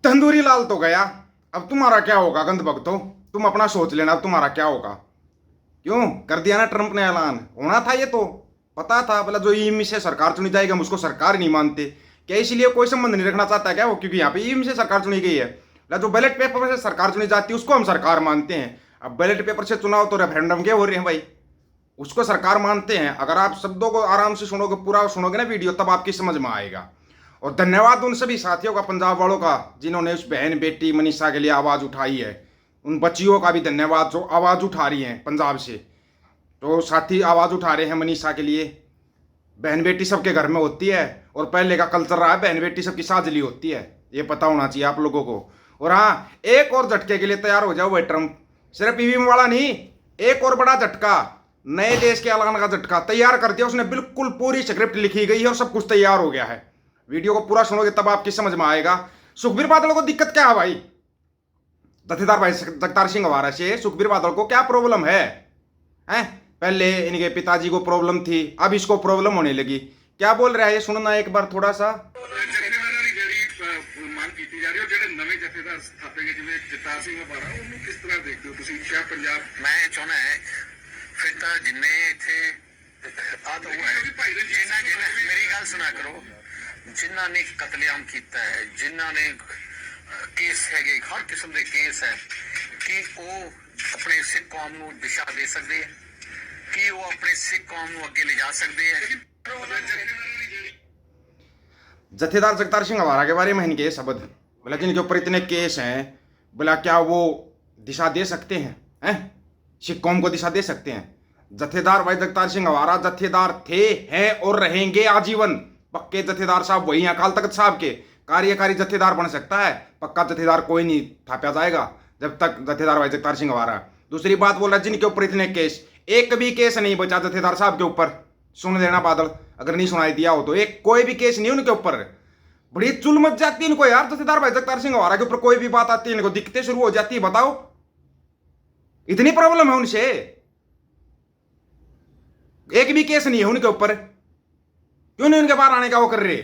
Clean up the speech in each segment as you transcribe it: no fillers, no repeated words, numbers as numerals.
तंदूरी लाल तो गया, अब तुम्हारा क्या होगा गंद भगतो? तुम अपना सोच लेना, अब तुम्हारा क्या होगा। क्यों कर दिया ना ट्रंप ने ऐलान, होना था ये तो पता था। बोला जो ईएम से सरकार चुनी जाएगी हम उसको सरकार ही नहीं मानते क्या, इसलिए कोई संबंध नहीं रखना चाहता है क्या वो? क्योंकि यहाँ पे ईएम से सरकार चुनी गई है। बोला जो बैलेट पेपर से सरकार चुनी जाती है उसको हम सरकार मानते हैं। अब बैलेट पेपर से चुनाव तो रेफरेंडम के हो रहे हैं भाई, उसको सरकार मानते हैं। अगर आप शब्दों को आराम से सुनोगे, पूरा सुनोगे ना वीडियो, तब आपकी समझ में आएगा। और धन्यवाद उन सभी साथियों का, पंजाब वालों का, जिन्होंने उस बहन बेटी मनीषा के लिए आवाज़ उठाई है। उन बच्चियों का भी धन्यवाद जो आवाज़ उठा रही हैं पंजाब से। तो साथी आवाज़ उठा रहे हैं मनीषा के लिए। बहन बेटी सबके घर में होती है, और पहले का कल्चर रहा है बहन बेटी सबकी साझली होती है, ये पता होना चाहिए आप लोगों को। और हाँ, एक और झटके के लिए तैयार हो जाओ भाई ट्रंप। सिर्फ ईवीएम वाला नहीं, एक और बड़ा झटका, नए देश के ऐलान का झटका तैयार कर दिया उसने। बिल्कुल पूरी स्क्रिप्ट लिखी गई है और सब कुछ तैयार हो गया है। वीडियो को पूरा सुनोगे तब आपकी समझ में आएगा। सुखबीर बादल को दिक्कत क्या है भाई? जत्थेदार भाई जगतार सिंह हवारा से सुखबीर बादल को क्या प्रॉब्लम है? पहले इनके पिताजी को प्रॉब्लम थी, अब इसको प्रॉब्लम होने लगी। क्या बोल रहा है ये सुनना एक बार थोड़ा सा। मैं चाहना है फिर तो जिन्ने इथे आ तो मेरी गल सुना करो, जिन्हों ने कतलेआम किया है, जिन्हों ने केस है, हर किस्म के केस है, कि वो अपने सिख कौम को दिशा दे सकते हैं, कि वो अपने सिख कौम को अगे ले जा सकते हैं। जत्थेदार जगतार सिंह हवारा के बारे में इनके शब्द, बोला जिनके ऊपर इतने केस हैं, बोला क्या वो दिशा दे सकते हैं सिख कौम को दिशा दे सकते हैं? जत्थेदार भाई जगतार सिंह हवारा जत्थेदार थे, हैं और रहेंगे आजीवन। पक्के जत्थेदार साहब वही अकाल तख्त साहब के कार्यकारी जत्थेदार बन सकता है, पक्का जत्थेदार कोई नहीं थापा जाएगा जब तक जत्थेदार भाई जगतार सिंह हवारा। दूसरी बात बोल रहा है जिनके ऊपर इतने केस, एक भी केस नहीं बचा जत्थेदार साहब के ऊपर। सुन लेना बादल, अगर नहीं सुनाई दिया हो तो, एक कोई भी केस नहीं उनके ऊपर। बड़ी चुल मच जाती है इनको यार, जत्थेदार भाई जगतार सिंह हवारा के ऊपर कोई भी बात आती है इनको दिखते शुरू हो जाती है। बताओ इतनी प्रॉब्लम है उनसे, एक भी केस नहीं है उनके ऊपर, क्यों नहीं उनके बाहर आने का वो कर रहे?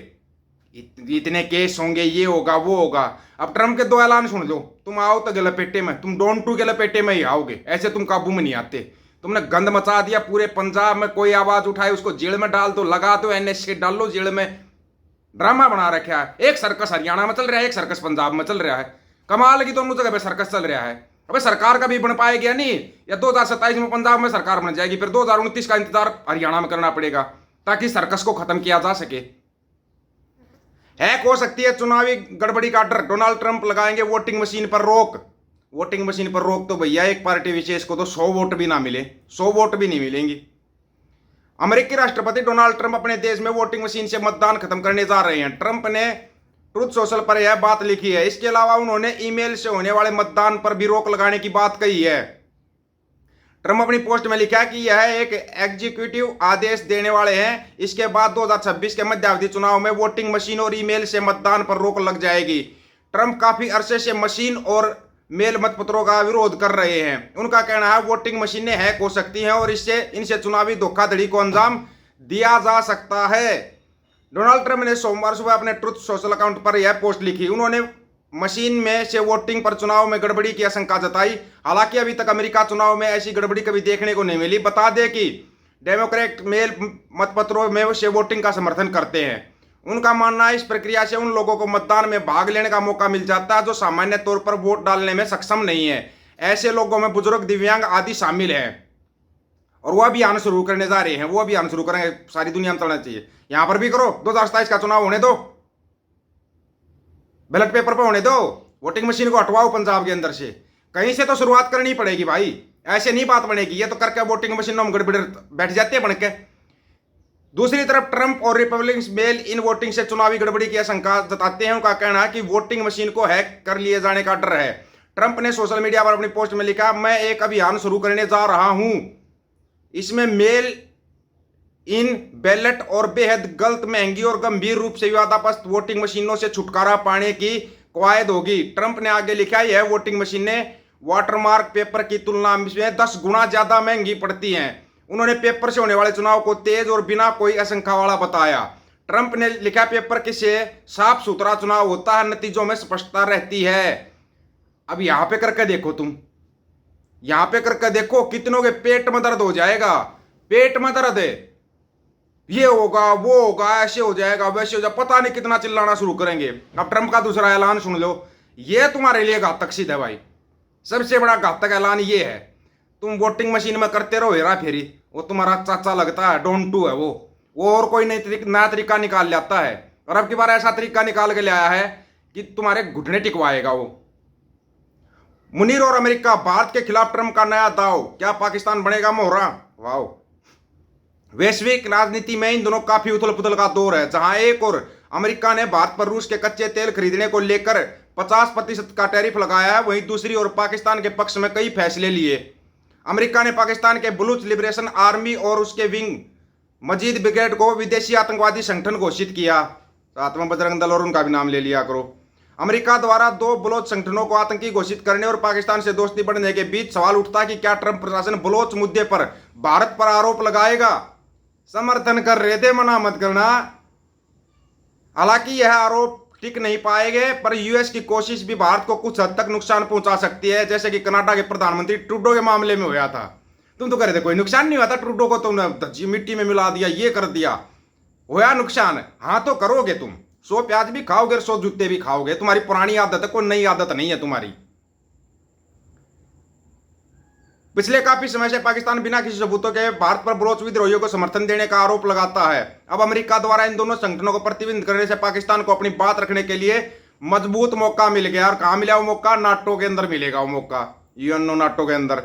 इतने केस होंगे, ये होगा वो होगा। अब ट्रंप के दो ऐलान सुन लो, तुम आओ तो गलपेटे में, तुम डोन टू के लपेटे में ही आओगे, ऐसे तुम काबू में नहीं आते। तुमने गंद मचा दिया पूरे पंजाब में, कोई आवाज उठाए उसको जेल में डाल दो, लगा दो एनएसए डाल लो जेल में। ड्रामा बना रखा है, एक सर्कस हरियाणा में चल रहा है, एक सर्कस पंजाब में चल रहा है। कमाल की दोनों जगह पे सर्कस चल रहा है। अबे सरकार का भी बन पाएगा नहीं, या 2027 में पंजाब में सरकार बन जाएगी, फिर 2029 का इंतजार हरियाणा में करना पड़ेगा ताकि सर्कस को खत्म किया जा सके। हैक हो सकती है चुनावी गड़बड़ी का डर, डोनाल्ड ट्रंप लगाएंगे वोटिंग मशीन पर रोक। वोटिंग मशीन पर रोक तो भैया एक पार्टी विशेष को तो 100 वोट भी ना मिले, 100 वोट भी नहीं मिलेंगी। अमेरिकी राष्ट्रपति डोनाल्ड ट्रंप अपने देश में वोटिंग मशीन से मतदान खत्म करने जा रहे हैं। ट्रंप ने ट्रुथ सोशल पर यह बात लिखी है। इसके अलावा उन्होंने ईमेल से होने वाले मतदान पर भी रोक लगाने की बात कही है। ट्रंप अपनी पोस्ट में लिखा कि यह एक एग्जीक्यूटिव आदेश देने वाले हैं, इसके बाद 2026 के मध्यावधि चुनाव में वोटिंग मशीन और ईमेल से मतदान पर रोक लग जाएगी। ट्रंप काफी अरसे से मशीन और मेल मतपत्रों का विरोध कर रहे हैं। उनका कहना है वोटिंग मशीनें हैक हो सकती हैं और इनसे चुनावी धोखाधड़ी को अंजाम दिया जा सकता है। डोनाल्ड ट्रंप ने सोमवार सुबह अपने ट्रुथ सोशल अकाउंट पर यह पोस्ट लिखी। उन्होंने मशीन में से वोटिंग पर चुनाव में गड़बड़ी की आशंका जताई। हालांकि अभी तक अमेरिका चुनाव में ऐसी गड़बड़ी कभी देखने को नहीं मिली। बता दें कि डेमोक्रेट मेल मतपत्रों में से वोटिंग का समर्थन करते हैं। उनका मानना है इस प्रक्रिया से उन लोगों को मतदान में भाग लेने का मौका मिल जाता है जो सामान्य तौर पर वोट डालने में सक्षम नहीं है। ऐसे लोगों में बुजुर्ग, दिव्यांग आदि शामिल हैं। और वो अभियान शुरू करने जा रहे हैं, वो अभियान शुरू करेंगे, सारी दुनिया में चलना चाहिए। यहां पर भी करो, 2027 का चुनाव होने दो, बैलेट पेपर पर होने दो, वोटिंग मशीन को हटवाओ पंजाब के अंदर से। कहीं से तो शुरुआत करनी पड़ेगी भाई, ऐसे नहीं बात बनेगी। ये तो करके वोटिंग मशीन में हम गड़बड़ बैठ जाते हैं बनके। दूसरी तरफ ट्रंप और रिपब्लिकन्स मेल इन वोटिंग से चुनावी गड़बड़ी की आशंका जताते हैं। उनका कहना है कि वोटिंग मशीन को हैक कर लिए जाने का डर है। ट्रंप ने सोशल मीडिया पर अपनी पोस्ट में लिखा, मैं एक अभियान शुरू करने जा रहा हूं, इसमें मेल इन बैलेट और बेहद गलत, महंगी और गंभीर रूप से विवादास्पद वोटिंग मशीनों से छुटकारा पाने की कवायद होगी। ट्रंप ने आगे लिखा, यह वोटिंग मशीनें वाटरमार्क पेपर की तुलना में 10 गुना ज्यादा महंगी पड़ती हैं। उन्होंने पेपर से होने वाले चुनाव को तेज और बिना कोई आशंका वाला बताया। ट्रंप ने लिखा पेपर किसे, साफ सुथरा चुनाव होता है, नतीजों में स्पष्टता रहती है। अब यहां पे करके देखो, तुम यहां पे करके देखो, कितनों के पेट में दर्द हो जाएगा, पेट में दर्द है, ये होगा वो होगा, ऐसे हो जाएगा वैसे हो जाएगा, पता नहीं कितना चिल्लाना शुरू करेंगे। अब ट्रंप का दूसरा ऐलान सुन लो, ये तुम्हारे लिए घातक सिद्ध है भाई। सबसे बड़ा घातक ऐलान ये है, तुम वोटिंग मशीन में करते रहो हेरा फेरी, वो तुम्हारा चाचा लगता है, डोंट टू है वो और कोई नया तरीका निकाल लाता है। और अब की बार ऐसा तरीका निकाल के ले आया है कि तुम्हारे घुटने टिकवाएगा वो। मुनीर और अमेरिका, भारत के खिलाफ ट्रंप का नया दाव, क्या पाकिस्तान बनेगा मोहरा? वाह। वैश्विक राजनीति में इन दोनों काफी उथल पुथल का दौर है, जहां एक और अमेरिका ने भारत पर रूस के कच्चे तेल खरीदने को लेकर 50% का टैरिफ लगाया है, वहीं दूसरी ओर पाकिस्तान के पक्ष में कई फैसले लिए। अमेरिका ने पाकिस्तान के बलूच लिबरेशन आर्मी और उसके विंग मजीद ब्रिगेड को विदेशी आतंकवादी संगठन घोषित किया। साथ में बजरंग दल और उनका भी नाम ले लिया करो। अमेरिका द्वारा 2 बलोच संगठनों को आतंकी घोषित करने और पाकिस्तान से दोस्ती बढ़ने के बीच सवाल उठता है कि क्या ट्रंप प्रशासन बलोच मुद्दे पर भारत पर आरोप लगाएगा? समर्थन कर रहे थे, मना मत करना। हालांकि यह आरोप टिक नहीं पाएंगे, पर यूएस की कोशिश भी भारत को कुछ हद तक नुकसान पहुंचा सकती है, जैसे कि कनाडा के प्रधानमंत्री ट्रूडो के मामले में हुआ था। तुम तो कह रहे थे कोई नुकसान नहीं हुआ था, ट्रूडो को तुमने मिट्टी में मिला दिया, ये कर दिया, होया नुकसान। हाँ तो करोगे तुम, 100 प्याज भी खाओगे, 100 जूते भी खाओगे। तुम्हारी पुरानी आदत है, कोई नई आदत नहीं है तुम्हारी। पिछले काफी समय से पाकिस्तान बिना किसी सबूतों के भारत पर बलोच विद्रोहियों को समर्थन देने का आरोप लगाता है। अब अमेरिका द्वारा इन दोनों संगठनों को प्रतिबंधित करने से पाकिस्तान को अपनी बात रखने के लिए मजबूत मौका मिल गया। और कहां मिला वो मौका? नाटो के अंदर मिलेगा वो मौका, यूएनओ नाटो के अंदर।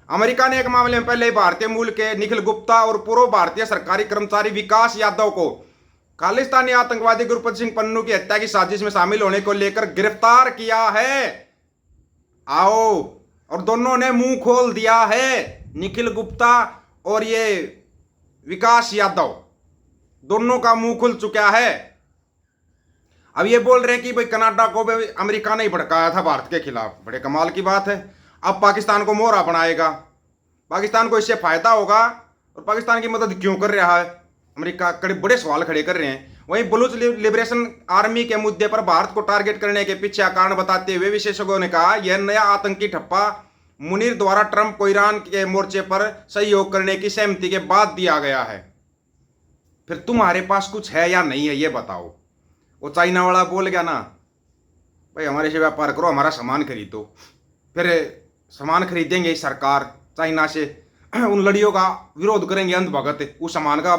अमेरिका ने एक मामले में पहले ही भारतीय मूल के निखिल गुप्ता और पूर्व भारतीय सरकारी कर्मचारी विकास यादव को खालिस्तानी आतंकवादी गुरप्रीत सिंह पन्नू की हत्या की साजिश में शामिल होने को लेकर गिरफ्तार किया है। आओ, और दोनों ने मुंह खोल दिया है, निखिल गुप्ता और ये विकास यादव, दोनों का मुंह खुल चुका है। अब ये बोल रहे हैं कि भाई कनाडा को भी अमेरिका ने ही भड़काया था भारत के खिलाफ। बड़े कमाल की बात है। अब पाकिस्तान को मोहरा बनाएगा, पाकिस्तान को इससे फायदा होगा। और पाकिस्तान की मदद क्यों कर रहा है अमेरिका? बड़े सवाल खड़े कर रहे हैं। वहीं बलूच लिबरेशन आर्मी के मुद्दे पर भारत को टारगेट करने के पीछे कारण बताते हुए विशेषज्ञों ने कहा, यह नया आतंकी ठप्पा मुनीर द्वारा ट्रंप को ईरान के मोर्चे पर सहयोग करने की सहमति के बाद दिया गया है। फिर तुम्हारे पास कुछ है या नहीं है ये बताओ। वो चाइना वाला बोल गया ना, भाई हमारे से व्यापार करो, हमारा सामान खरीदो। फिर सामान खरीदेंगे सरकार चाइना से, उन लड़ियों का विरोध करेंगे अंधभगत, उस सामान का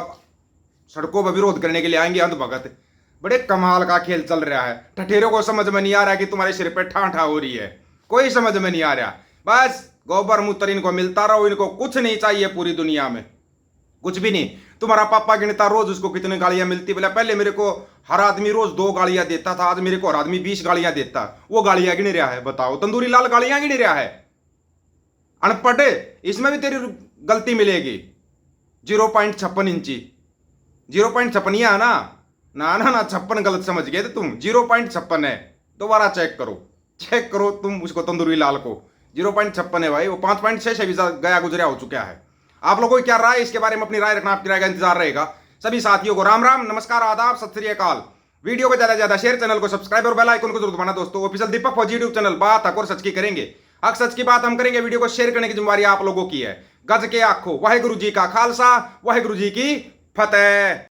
सड़कों पर विरोध करने के लिए आएंगे अंधभगत। बड़े कमाल का खेल चल रहा है। ठठेरों को समझ में नहीं आ रहा कि तुम्हारे सिर पे ठाठा हो रही है, कोई समझ में नहीं आ रहा। बस गोबर मूत्र इनको मिलता रहो, इनको कुछ नहीं चाहिए पूरी दुनिया में, कुछ भी नहीं। तुम्हारा पापा गिनता रोज उसको कितनी गालियां मिलती, बोला पहले मेरे को हर आदमी रोज 2 गालियां देता था, आज मेरे को हर आदमी 20 गालियां देता। वो गालियां गिन रहा है, बताओ। तंदूरी लाल गालियां गिन रहा है, अनपढ़। इसमें भी तेरी गलती मिलेगी। 0.56 इंची, 0.56 है ना? ना 56 गलत समझ गए थे तुम, 0.56 है। दोबारा चेक करो तुम उसको, तंदूरी लाल को। 0.56 है भाई, वो 5.6 से भी गया गुजरा हो चुका है। आप लोगों की क्या राय इसके बारे में? अपनी राय रखना, आपकी राय का इंतजार रहेगा। सभी साथियों को राम राम, नमस्कार, आदाब, सत श्री अकाल। वीडियो को ज्यादा से ज्यादा शेयर, चैनल को सब्सक्राइब और बेल आइकन को जरूर दबाना दोस्तों। ऑफिशियल दीपक फौजी यूट्यूब चैनल, बात हक और सच की करेंगे। हक सच की बात हम करेंगे। वीडियो को शेयर करने की जिम्मेवारी आप लोगों की है। गज के आखो, वाहेगुरु जी का खालसा, वाहेगुरु जी की फतेह।